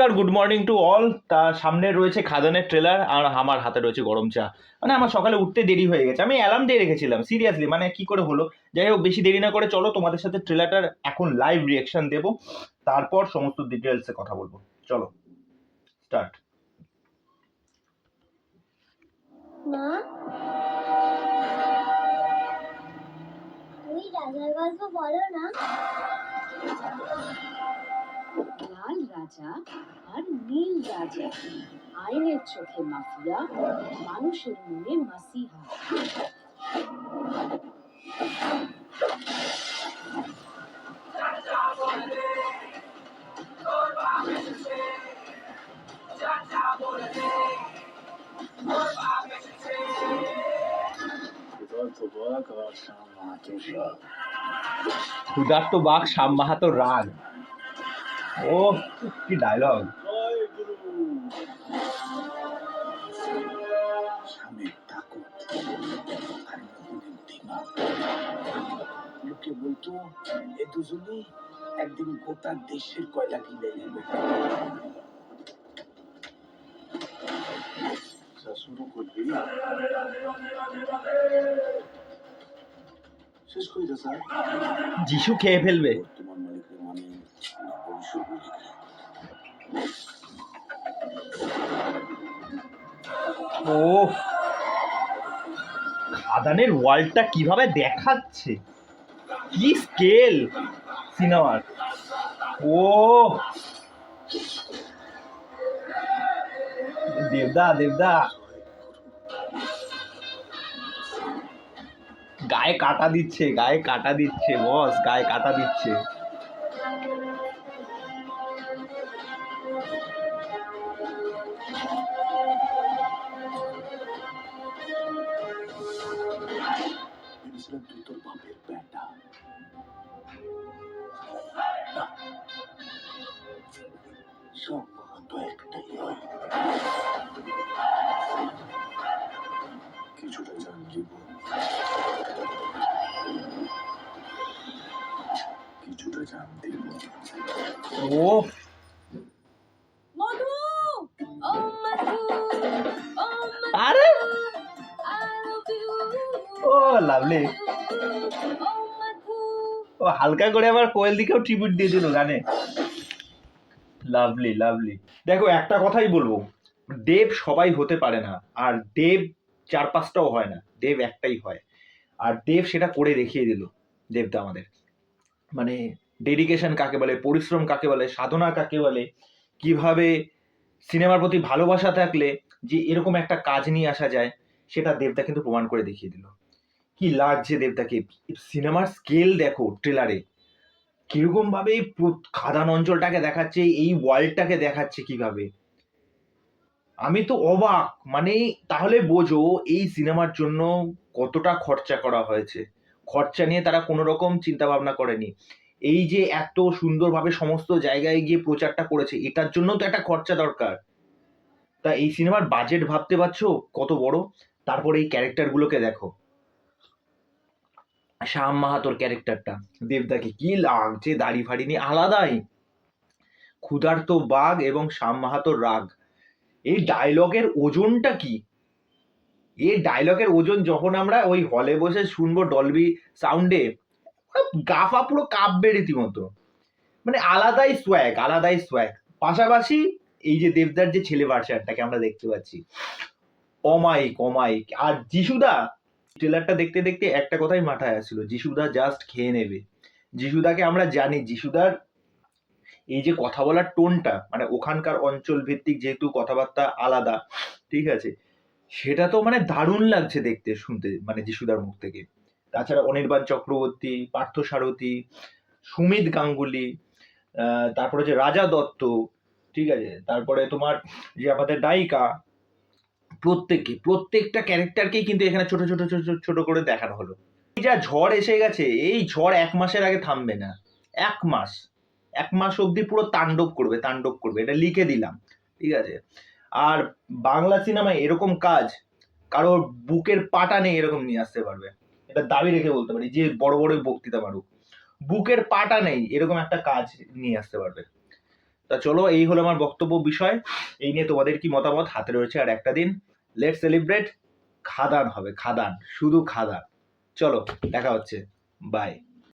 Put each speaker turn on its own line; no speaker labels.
নমস্কার, good morning to all. তার সামনে রয়েছে খাদানের ট্রেলার আর আমার হাতে রয়েছে গরম চা। মানে আমার সকালে উঠতে দেরি হয়ে গেছে, আমি অ্যালার্ম দিয়ে রেখেছিলাম সিরিয়াসলি, মানে কি করে হলো। যাই হোক, বেশি দেরি না করে চলো তোমাদের সাথে ট্রেলারটার এখন লাইভ রিয়াকশন দেবো, তারপর সমস্ত ডিটেলসে কথা বলবো। চলো স্টার্ট।
মা, তুমি রাজার গল্প বলো না।
লাল রাজা আর নীল রাজা, আইনের চোখে মাফিয়া, মানুষের মনে মাসিহা।
ক্ষুধার্ত বাঘ শ্যাম মাহাতোর রাগ। ও কি ডায়লগ!
লোকে বলতো এ দুজনই একদিন গোটা দেশের কয়লা কিনে নেবে। শুরু করবি, শেষ করে দে স্যার।
যিশু খেয়ে ফেলবে।
তোমার মালিকের মানে ভবিষ্যৎ
ও খাদানের ওয়ার্ল্ডটা কিভাবে দেখাচ্ছে, কি স্কেল সিনেমার! ও দেবদা দেবদা গায়ে কাটা দিচ্ছে, গায়ে কাটা দিচ্ছে বস, গায়ে কাটা দিচ্ছে।
তুই তোর বাপের বেটা, সম্মান তো একটাই হয়। কিছুটা জান জীবন, কিছুটা জান দেব।
ও
মধু, ও মধু, ও
আরে
মধু,
ও লাভলি।
ও মধু।
ও হালকা করে আবার কোয়েল দিকেও ট্রিবিউট দিয়ে দিল গানে। Lovely lovely. দেখো, একটা কথাই বলবো, দেব সবাই হতে পারে না, আর দেব চার পাঁচটাও হয় না, দেব একটাই হয়। আর দেব সেটা করে দেখিয়ে দিল। দেবদা আমাদের মানে ডেডিকেশন কাকে বলে, পরিশ্রম কাকে বলে, সাধনা কাকে বলে, কিভাবে সিনেমার প্রতি ভালোবাসা থাকলে যে এরকম একটা কাজ নিয়ে আসা যায়, সেটা দেবদা কিন্তু প্রমাণ করে দেখিয়ে দিল। কি লাগছে দেবদাকে! সিনেমার স্কেল দেখো ট্রেলারে, কিরকম ভাবে খাদান অঞ্চলটাকে দেখাচ্ছে, এই ওয়ার্ল্ডটাকে দেখাচ্ছে কিভাবে। আমি তো অবাক, মানে তাহলে বোঝো এই সিনেমার জন্য কতটা খরচা করা হয়েছে। খরচা নিয়ে তারা কোনো রকম চিন্তা ভাবনা করেনি। এই যে এত সুন্দরভাবে সমস্ত জায়গায় গিয়ে প্রচারটা করেছে, এটার জন্য তো একটা খরচা দরকার। তা এই সিনেমার বাজেট ভাবতে পারছো কত বড়? তারপরে এই ক্যারেক্টারগুলোকে দেখো, শ্যাম মাহাতোর ক্যারেক্টারটা, দেবদাকে কি লাগছে দাড়ি ফাড়ি নিয়ে, আলাদাই। ক্ষুধার্ত বাঘ এবং শ্যাম মাহাতোর রাগ, এই ডায়লগের ওজনটা কি! এই ডায়লগের ওজন যখন আমরা ওই হলে বসে শুনবো ডলবি সাউন্ডে, গাফা পুরো কাঁপবে রীতিমতো। মানে আলাদাই সোয়াগ, আলাদাই সোয়াগ। পাশাপাশি এই যে দেবদার যে ছেলে ভার্সানটাকে আমরা দেখতে পাচ্ছি, অমাইক অমাইক। আর যিশুদা, ট্রেলারটা দেখতে দেখতে একটা কথাই মাথায় আসছিল, যিশুদা জাস্ট খেয়ে নেবে। যিশুদাকে আমরা জানি, যিশুদার এই যে কথা বলার টোনটা, মানে ওখানকার অঞ্চল ভিত্তিক যেহেতু কথাবার্তা আলাদা, ঠিক আছে, সেটা তো মানে দারুণ লাগছে দেখতে শুনতে, মানে যিশুদার মুখ থেকে। তাছাড়া অনির্বাণ চক্রবর্তী, পার্থ সারথী, সুমিত গাঙ্গুলি, তারপরে যে রাজা দত্ত, ঠিক আছে, তারপরে তোমার যে আমাদের নায়িকা, প্রত্যেকটা ক্যারেক্টারকেই কিন্তু এখানে ছোট ছোট ছোট ছোট করে দেখানো হলো। এই যা ঝড় এসে গেছে, এই ঝড় 1 মাসের আগে থামবে না। 1 মাস অবধি পুরো তাণ্ডব করবে, তাণ্ডব করবে, এটা লিখে দিলাম, ঠিক আছে। আর বাংলা সিনেমায় এরকম কাজ কারোর বুকের পাটা নেই এরকম নিয়ে আসতে পারবে, এটা দাবি রেখে বলতে পারি, যে বড় বড় বক্তৃতা মারুক, বুকের পাটা নেই এরকম একটা কাজ নিয়ে আসতে পারবে। তা চলো, এই হলো আমার বক্তব্য বিষয়। এই নিয়ে তোমাদের কি মতামত? হাতে রয়েছে আর একটা দিন, লেটস সেলিব্রেট। খাদান হবে, খাদান, শুধু খাদান। চলো, দেখা হচ্ছে, বাই।